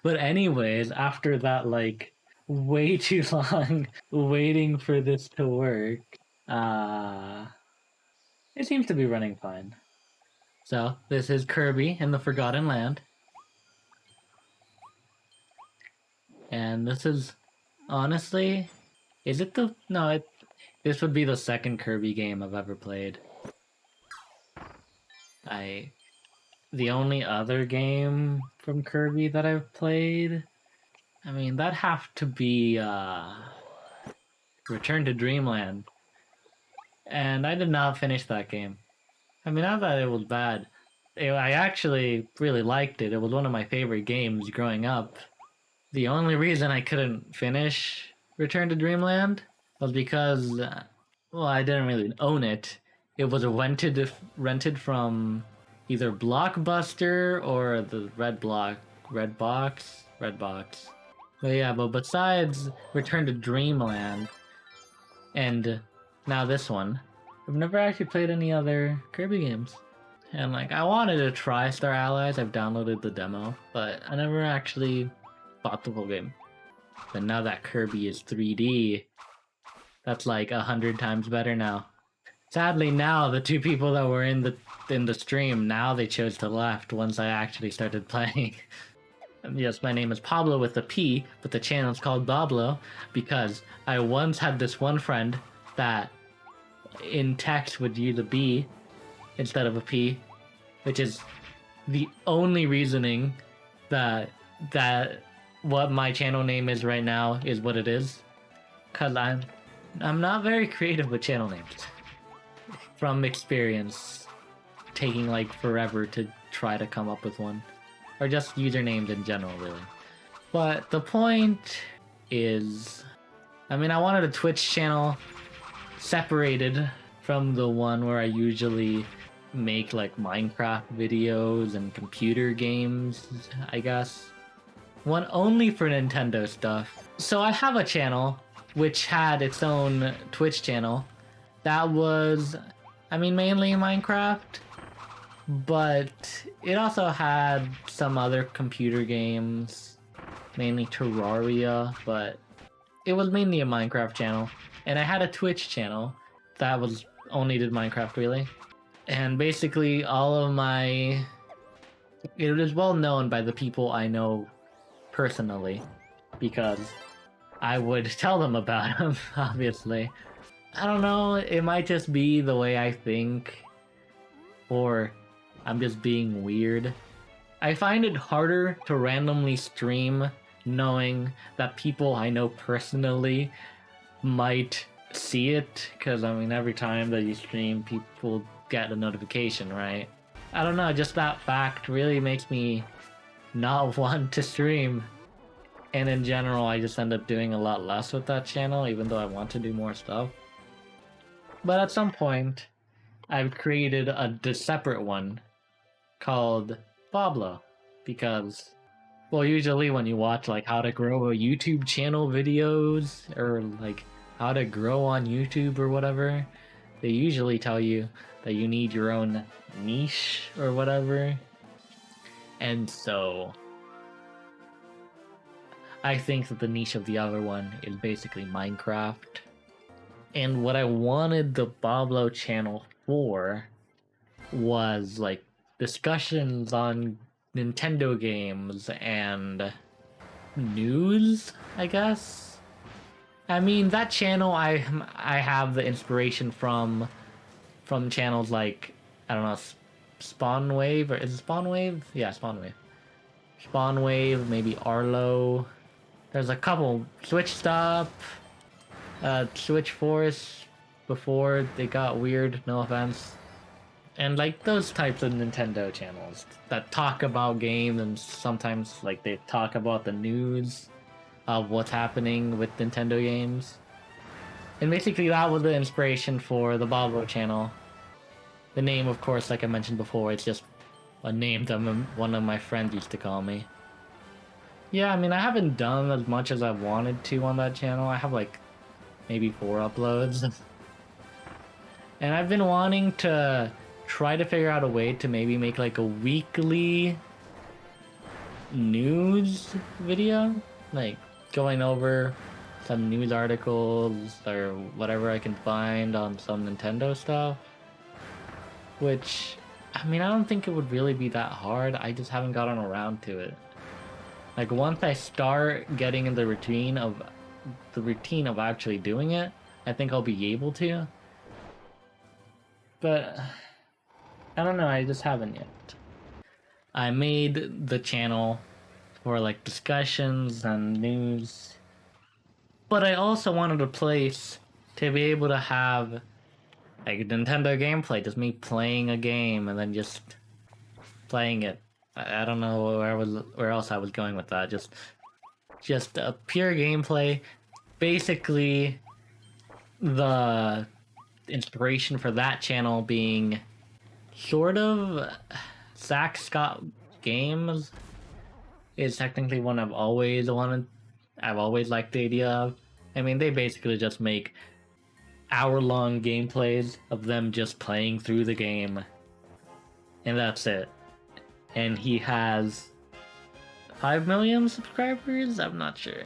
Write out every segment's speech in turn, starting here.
But anyways, after that, like, way too long waiting for this to work, it seems to be running fine. So, this is Kirby in the Forgotten Land. And this is, honestly, is it the, no, this would be the second Kirby game I've ever played. The only other game from Kirby that I've played, I mean, that'd have to be, Return to Dreamland. And I did not finish that game. I mean, not that it was bad. I actually really liked it. It was one of my favorite games growing up. The only reason I couldn't finish Return to Dreamland was because, well, I didn't really own it. It was rented from either Blockbuster or the Red Box. But yeah, but besides Return to Dreamland, and now this one, I've never actually played any other Kirby games. And like, I wanted to try Star Allies, I've downloaded the demo, but I never actually bought the full game. But now that Kirby is 3D, that's like 100 times better now. Sadly, now the two people that were in the stream, now they chose to left once I actually started playing. Yes, my name is Pablo with a P, but the channel is called Bablo because I once had this one friend that in text would use a B instead of a P, which is the only reasoning that what my channel name is right now is what it is. Cause I'm not very creative with channel names. From experience, taking like forever to try to come up with one. Or just usernames in general, really. But the point is, I mean, I wanted a Twitch channel separated from the one where I usually make like Minecraft videos and computer games, I guess. One only for Nintendo stuff. So I have a channel which had its own Twitch channel that was, I mean, mainly Minecraft, but it also had some other computer games, mainly Terraria, but it was mainly a Minecraft channel. And I had a Twitch channel that was only did Minecraft, really. And basically all of my... It is well known by the people I know personally, because I would tell them about them, obviously. I don't know, it might just be the way I think, or I'm just being weird. I find it harder to randomly stream knowing that people I know personally might see it, because I mean, every time that you stream, people get a notification, right? I don't know, just that fact really makes me not want to stream. And in general, I just end up doing a lot less with that channel, even though I want to do more stuff. But at some point, I've created a separate one called Bablo, because, well, usually when you watch like how to grow a YouTube channel videos, or like how to grow on YouTube or whatever, they usually tell you that you need your own niche or whatever. And so I think that the niche of the other one is basically Minecraft. And what I wanted the Bablo channel for was like discussions on Nintendo games and news, I guess. I mean, that channel I have the inspiration from channels like, I don't know, Spawnwave, or is it Spawnwave? Yeah, Spawnwave. Spawnwave, maybe Arlo. There's a couple Switch stuff. Switch Force before they got weird, no offense. And like those types of Nintendo channels that talk about games, and sometimes like they talk about the news of what's happening with Nintendo games. And basically that was the inspiration for the Bablo channel. The name, of course, like I mentioned before, it's just a name that one of my friends used to call me. Yeah, I mean, I haven't done as much as I wanted to on that channel. I have like maybe 4 uploads. And I've been wanting to try to figure out a way to maybe make like a weekly news video, like going over some news articles or whatever I can find on some Nintendo stuff. Which, I mean, I don't think it would really be that hard. I just haven't gotten around to it. Like once I start getting in the routine of actually doing it, I think I'll be able to. But I don't know, I just haven't yet. I made the channel for like discussions and news, but I also wanted a place to be able to have like Nintendo gameplay, just me playing a game and then just playing it. I don't know where else I was going with that. Just a pure gameplay. Basically, the inspiration for that channel being sort of Zack Scott Games is technically one I've always wanted. I've always liked the idea of. I mean, they basically just make hour-long gameplays of them just playing through the game, and that's it. And he has 5 million subscribers? I'm not sure.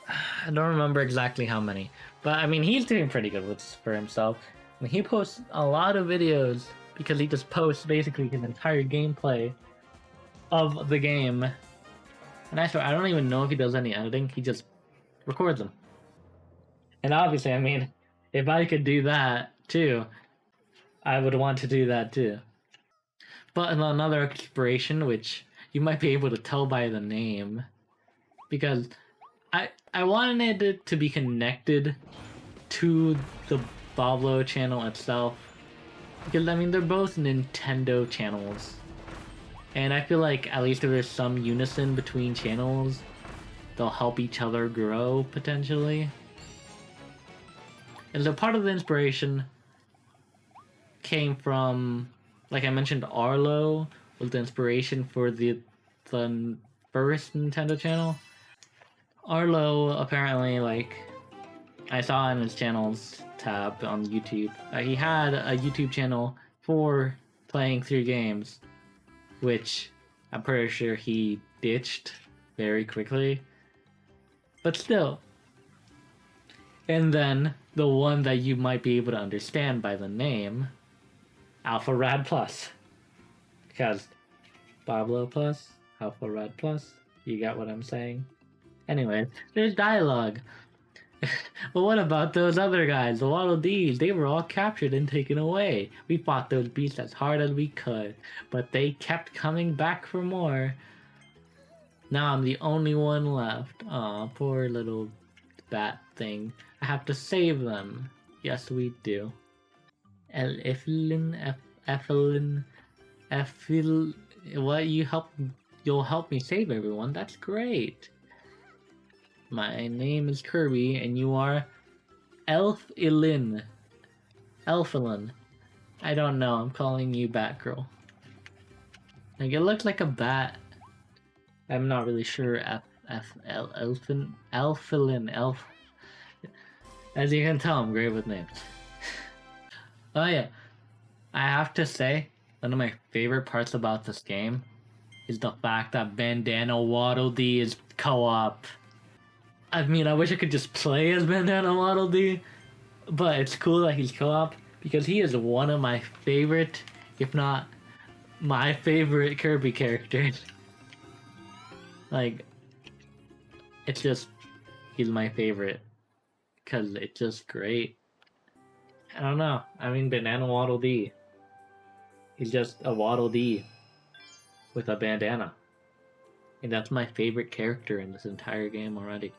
I don't remember exactly how many. But I mean, he's doing pretty good for himself. And he posts a lot of videos because he just posts basically his entire gameplay of the game. And I swear, I don't even know if he does any editing. He just records them. And obviously, I mean, if I could do that too, I would want to do that too. But another inspiration, which you might be able to tell by the name, because I wanted it to be connected to the Bablo channel itself, because I mean they're both Nintendo channels, and I feel like at least if there's some unison between channels, they'll help each other grow potentially. And so part of the inspiration came from, like I mentioned, Arlo was the inspiration for the first Nintendo channel. Arlo apparently, like, I saw in his channels tab on YouTube, he had a YouTube channel for playing through games, which I'm pretty sure he ditched very quickly. But still. And then the one that you might be able to understand by the name, Alpha Rad Plus. Because Bablo Plus, Alpha Rad Plus, you got what I'm saying? Anyway, there's dialogue. But what about those other guys, the Waddle Dees? They were all captured and taken away. We fought those beasts as hard as we could, but they kept coming back for more. Now I'm the only one left. Aw, poor little bat thing. I have to save them. Yes, we do. What, you'll help me save everyone? That's great. My name is Kirby, and you are Elfilin. I don't know, I'm calling you Batgirl. Like, it looks like a bat. I'm not really sure. Elfilin. As you can tell, I'm great with names. Oh yeah, I have to say, one of my favorite parts about this game is the fact that Bandana Waddle Dee is co-op. I mean, I wish I could just play as Bandana Waddle Dee, but it's cool that he's co-op because he is one of my favorite, if not my favorite Kirby characters. Like, it's just, he's my favorite because it's just great. I don't know. I mean, Bandana Waddle Dee. He's just a Waddle Dee with a bandana. And that's my favorite character in this entire game already.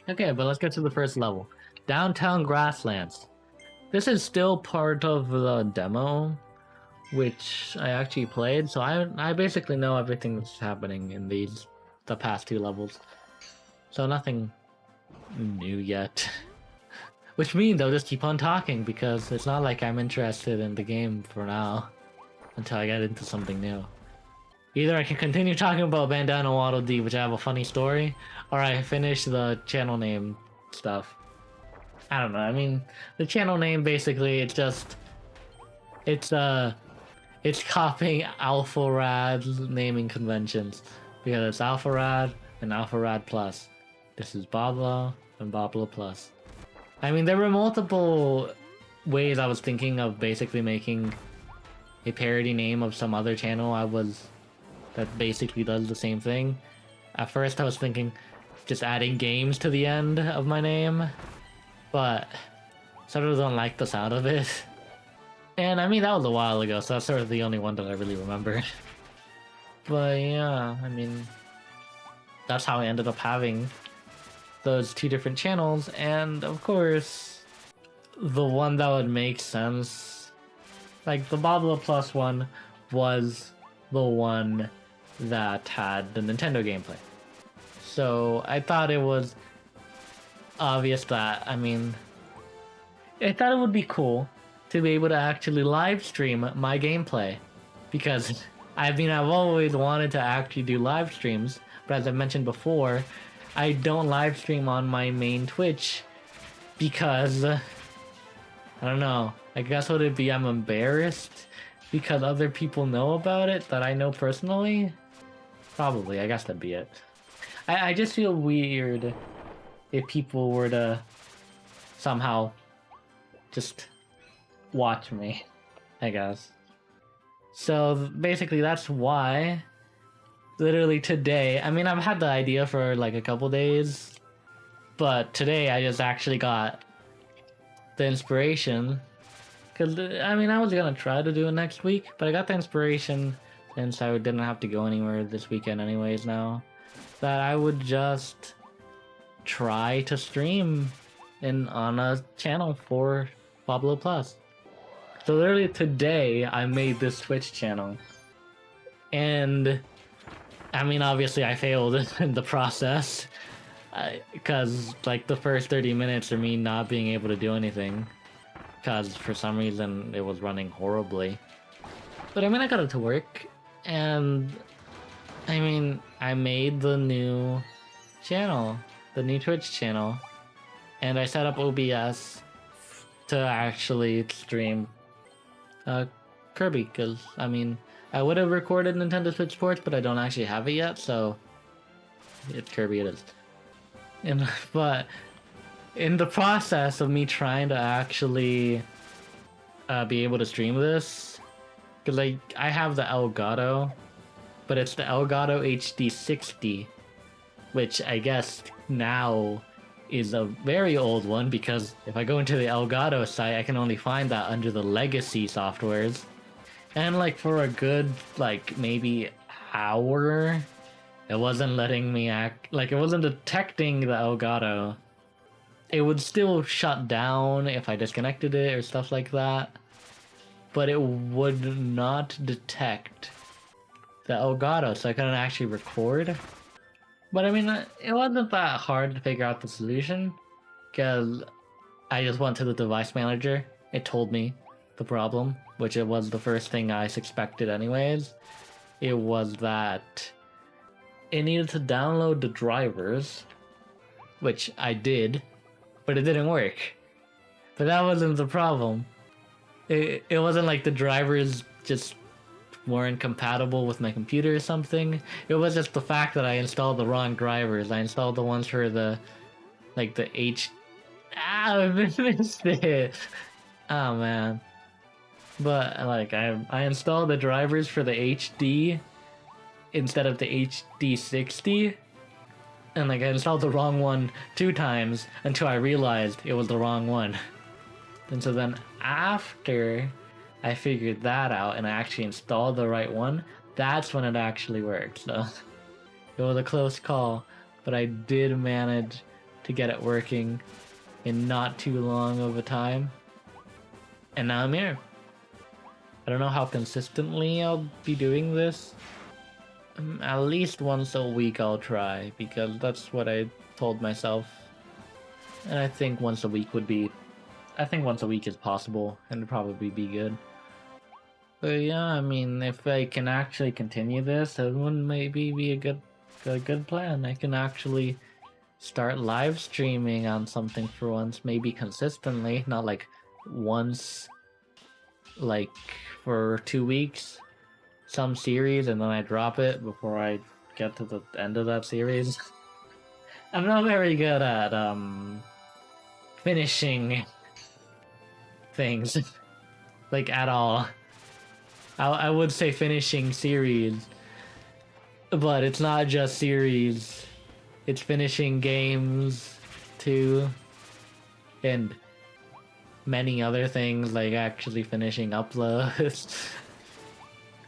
Okay, but let's get to the first level. Downtown Grasslands. This is still part of the demo, which I actually played, so I basically know everything that's happening in the past two levels. So nothing new yet. Which means I'll just keep on talking, because it's not like I'm interested in the game for now, until I get into something new. Either I can continue talking about Bandana Waddle Dee, which I have a funny story, or I finish the channel name stuff. I don't know, I mean, the channel name basically, it's copying Alpha Rad's naming conventions. because it's Alpha Rad and Alpha Rad Plus. This is Bablo and Bablo Plus. I mean, there were multiple ways I was thinking of basically making a parody name of some other channel that basically does the same thing. At first I was thinking just adding games to the end of my name, but sort of don't like the sound of it. And I mean, that was a while ago, so that's sort of the only one that I really remember. But yeah, I mean, that's how I ended up having those two different channels, and of course, the one that would make sense, like the Bablo Plus one, was the one that had the Nintendo gameplay. So I thought it was obvious that, I mean, I thought it would be cool to be able to actually live stream my gameplay, because I've always wanted to actually do live streams, but as I mentioned before, I don't live stream on my main Twitch because, I don't know, I guess what it'd be, I'm embarrassed because other people know about it that I know personally? Probably, I guess that'd be it. I just feel weird if people were to somehow just watch me, I guess. So basically that's why, literally today, I mean, I've had the idea for like a couple days, but today I just actually got the inspiration, because I mean, I was gonna try to do it next week, but I got the inspiration since I didn't have to go anywhere this weekend anyways now, that I would just try to stream on a channel for Bablo Plus. So literally today I made this Twitch channel, and I mean, obviously I failed in the process, because like the first 30 minutes are me not being able to do anything, because for some reason it was running horribly. But I mean, I got it to work, and I mean, I made the new channel, the new Twitch channel, and I set up OBS to actually stream Kirby, because I mean, I would have recorded Nintendo Switch Sports, but I don't actually have it yet, so it's Kirby it is. But in the process of me trying to actually be able to stream this, because like I have the Elgato, but it's the Elgato HD 60, which I guess now is a very old one, because if I go into the Elgato site, I can only find that under the legacy softwares. And like for a good like maybe hour, it wasn't letting me it wasn't detecting the Elgato. It would still shut down if I disconnected it or stuff like that, but it would not detect the Elgato, so I couldn't actually record. But I mean, it wasn't that hard to figure out the solution, because I just went to the device manager. It told me the problem, which it was the first thing I suspected anyways. It was that it needed to download the drivers, which I did, but it didn't work. But that wasn't the problem. It wasn't like the drivers just weren't compatible with my computer or something. It was just the fact that I installed the wrong drivers. I installed the ones for the I missed it. Oh man. But like I installed the drivers for the HD instead of the HD 60, and like I installed the wrong one 2 times until I realized it was the wrong one. And so then after I figured that out and I actually installed the right one, that's when it actually worked. So it was a close call, but I did manage to get it working in not too long of a time. And now I'm here. I don't know how consistently I'll be doing this. At least once a week I'll try, because that's what I told myself. And I think once a week is possible, and it'd probably be good. But yeah, I mean, if I can actually continue this, it would maybe be a good plan. I can actually start live streaming on something for once, maybe consistently, not like once, like for 2 weeks, some series, and then I drop it before I get to the end of that series. I'm not very good at finishing things, like at all. I would say finishing series, but it's not just series. It's finishing games too, and many other things like actually finishing uploads.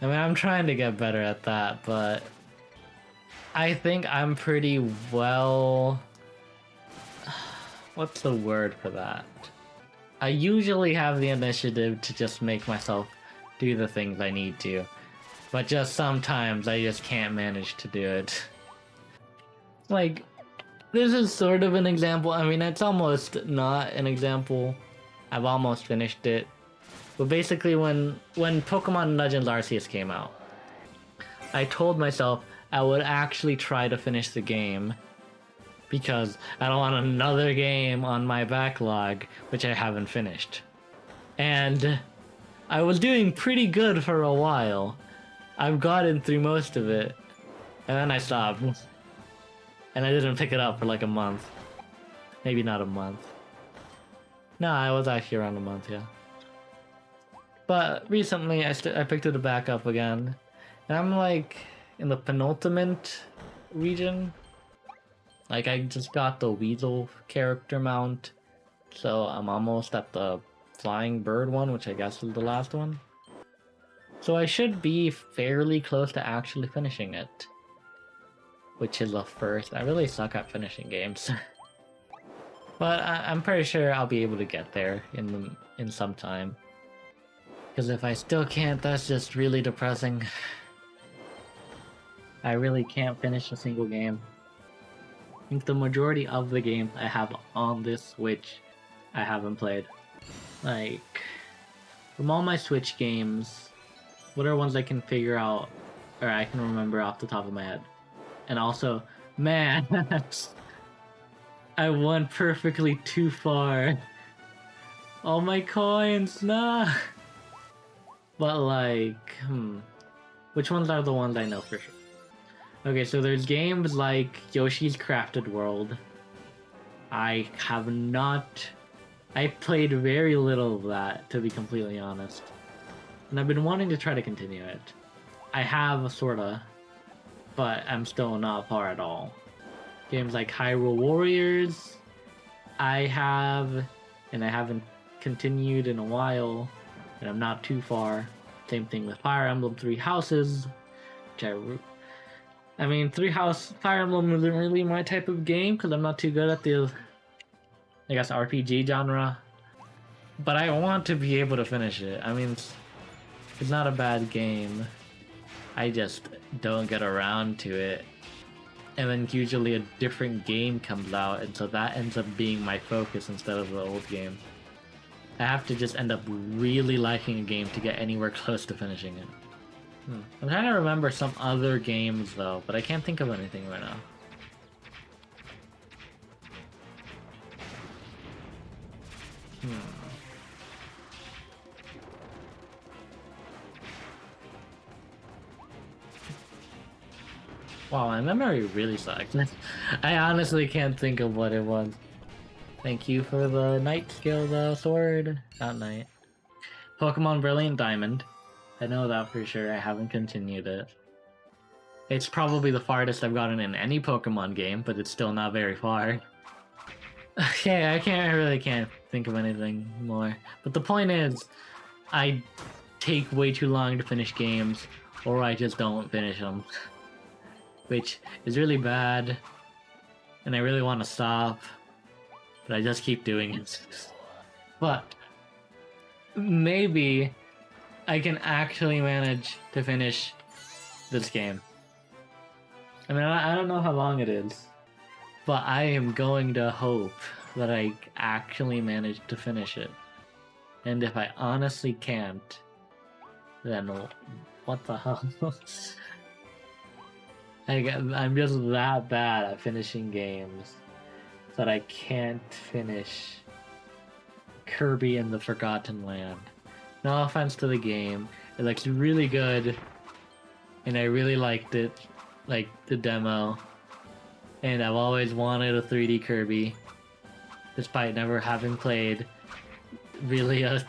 I mean, I'm trying to get better at that, but I think I'm pretty well... What's the word for that? I usually have the initiative to just make myself do the things I need to, but just sometimes I just can't manage to do it. Like, this is sort of an example. I mean, it's almost not an example. I've almost finished it. But basically, when Pokemon Legends Arceus came out, I told myself I would actually try to finish the game because I don't want another game on my backlog which I haven't finished. And I was doing pretty good for a while. I've gotten through most of it, and then I stopped. And I didn't pick it up for like a month. Maybe not a month. No, I was actually around a month, yeah. But recently I picked it back up again. And I'm like in the penultimate region. Like, I just got the Weasel character mount. So I'm almost at the flying bird one, which I guess is the last one. So I should be fairly close to actually finishing it. Which is the first. I really suck at finishing games. But I'm pretty sure I'll be able to get there in some time. Because if I still can't, that's just really depressing. I really can't finish a single game. I think the majority of the games I have on this Switch, I haven't played. Like, from all my Switch games, what are ones I can figure out, or I can remember off the top of my head? And also, man, I went perfectly too far. All my coins, nah. But like, which ones are the ones I know for sure? Okay, so there's games like Yoshi's Crafted World. I played very little of that, to be completely honest. And I've been wanting to try to continue it. I have, sorta, but I'm still not far at all. Games like Hyrule Warriors, I have, and I haven't continued in a while, and I'm not too far. Same thing with Fire Emblem Three Houses, which I mean, Fire Emblem isn't really my type of game, because I'm not too good at the, I guess, RPG genre. But I want to be able to finish it. I mean, it's not a bad game. I just don't get around to it. And then usually a different game comes out, and so that ends up being my focus instead of the old game. I have to just end up really liking a game to get anywhere close to finishing it. I'm trying to remember some other games though, but I can't think of anything right now. Wow, my memory really sucks. I honestly can't think of what it was. Thank you for the night skill, the sword. Not night. Pokemon Brilliant Diamond. I know that for sure. I haven't continued it. It's probably the farthest I've gotten in any Pokemon game, but it's still not very far. Okay, I really can't think of anything more. But the point is, I take way too long to finish games, or I just don't finish them. Which is really bad, and I really want to stop, but I just keep doing it. But maybe I can actually manage to finish this game. I mean, I don't know how long it is, but I am going to hope that I actually manage to finish it. And if I honestly can't, then what the hell? I'm just that bad at finishing games that I can't finish Kirby and the Forgotten Land. No offense to the game, it looks really good, and I really liked it, like the demo, and I've always wanted a 3D Kirby, despite never having played really a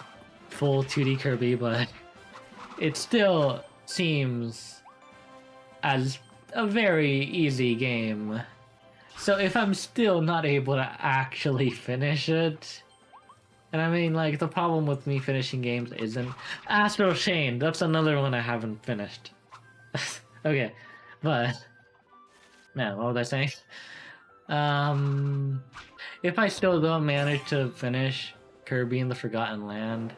full 2D Kirby, but it still seems as a very easy game. So if I'm still not able to actually finish it, and I mean, like, the problem with me finishing games isn't Astral Chain. That's another one I haven't finished. Okay, but man, what was I saying? If I still don't manage to finish Kirby in the Forgotten Land,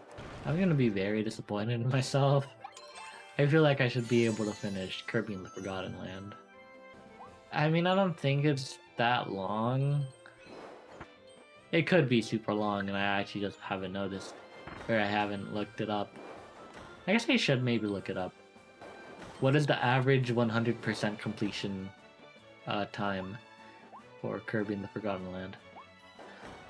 I'm gonna be very disappointed in myself. I feel like I should be able to finish Kirby in the Forgotten Land. I mean, I don't think it's that long. It could be super long, and I actually just haven't noticed, or I haven't looked it up. I guess I should maybe look it up. What is the average 100% completion time for Kirby in the Forgotten Land?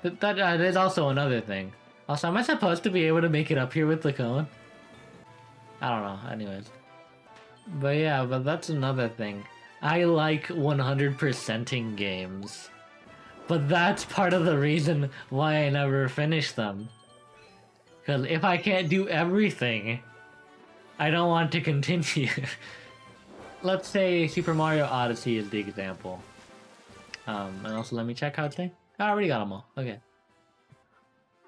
That is also another thing. Also, am I supposed to be able to make it up here with the cone? I don't know, anyways. But yeah, but that's another thing. I like 100%ing games. But that's part of the reason why I never finish them. Because if I can't do everything, I don't want to continue. Let's say Super Mario Odyssey is the example. And also let me check how it's saying. I already got them all. Okay.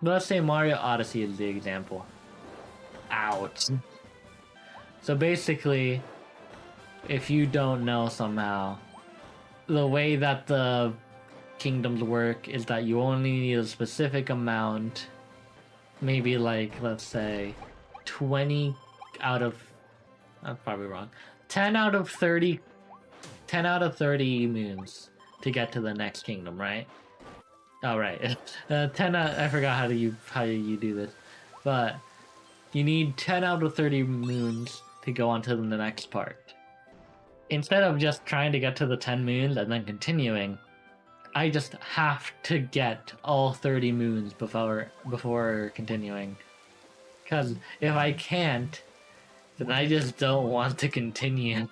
But let's say Mario Odyssey is the example. Ouch. So basically, if you don't know somehow, the way that the kingdoms work is that you only need a specific amount, maybe like, let's say 20 out of, I'm probably wrong, 10 out of 30 moons to get to the next kingdom, right? Oh, right. 10 out, I forgot how you do this, but you need 10 out of 30 moons to go on to the next part. Instead of just trying to get to the 10 moons and then continuing, I just have to get all 30 moons before continuing. Because if I can't, then I just don't want to continue.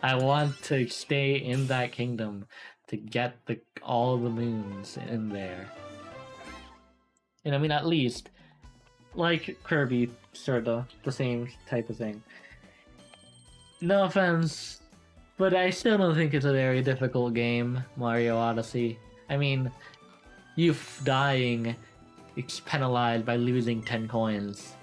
I want to stay in that kingdom to get all the moons in there. And I mean, at least, like Kirby, sort of the same type of thing. No offense, but I still don't think it's a very difficult game, Mario Odyssey. I mean, you dying is penalized by losing 10 coins.